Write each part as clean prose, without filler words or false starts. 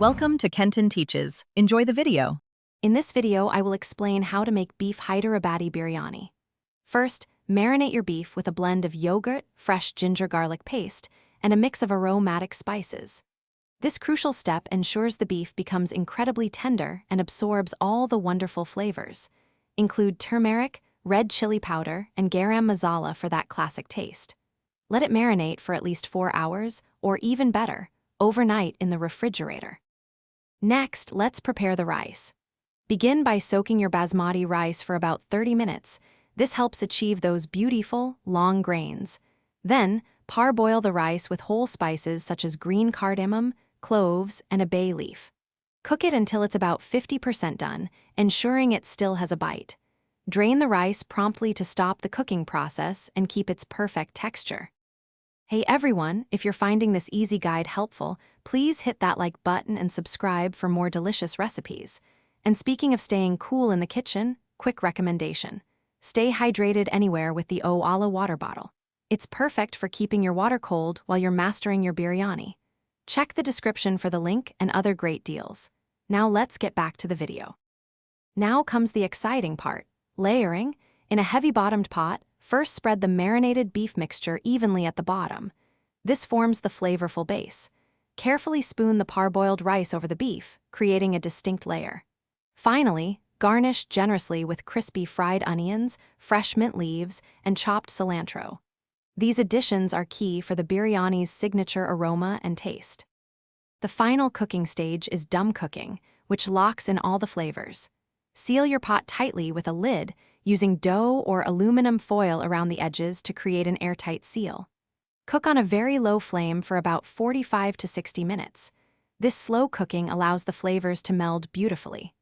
Welcome to Kenton Teaches. Enjoy the video. In this video, I will explain how to make Beef Hyderabadi Biryani. First, marinate your beef with a blend of yogurt, fresh ginger garlic paste, and a mix of aromatic spices. This crucial step ensures the beef becomes incredibly tender and absorbs all the wonderful flavors. Include turmeric, red chili powder, and garam masala for that classic taste. Let it marinate for at least 4 hours, or even better, overnight in the refrigerator. Next, let's prepare the rice. Begin by soaking your basmati rice for about 30 minutes. This helps achieve those beautiful, long grains. Then, parboil the rice with whole spices such as green cardamom, cloves, and a bay leaf. Cook it until it's about 50% done, ensuring it still has a bite. Drain the rice promptly to stop the cooking process and keep its perfect texture. Hey everyone, if you're finding this easy guide helpful, please hit that like button and subscribe for more delicious recipes. And speaking of staying cool in the kitchen, quick recommendation. Stay hydrated anywhere with the Oala water bottle. It's perfect for keeping your water cold while you're mastering your biryani. Check the description for the link and other great deals. Now let's get back to the video. Now comes the exciting part, layering. In a heavy-bottomed pot, first spread the marinated beef mixture evenly at the bottom. This forms the flavorful base. Carefully spoon the parboiled rice over the beef, creating a distinct layer. Finally, garnish generously with crispy fried onions, fresh mint leaves, and chopped cilantro. These additions are key for the biryani's signature aroma and taste. The final cooking stage is dum cooking, which locks in all the flavors. Seal your pot tightly with a lid, using dough or aluminum foil around the edges to create an airtight seal. Cook on a very low flame for about 45 to 60 minutes. This slow cooking allows the flavors to meld beautifully.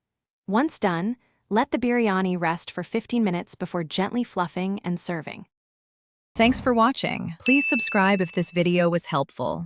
Once done, let the biryani rest for 15 minutes before gently fluffing and serving. Thanks for watching. Please subscribe if this video was helpful.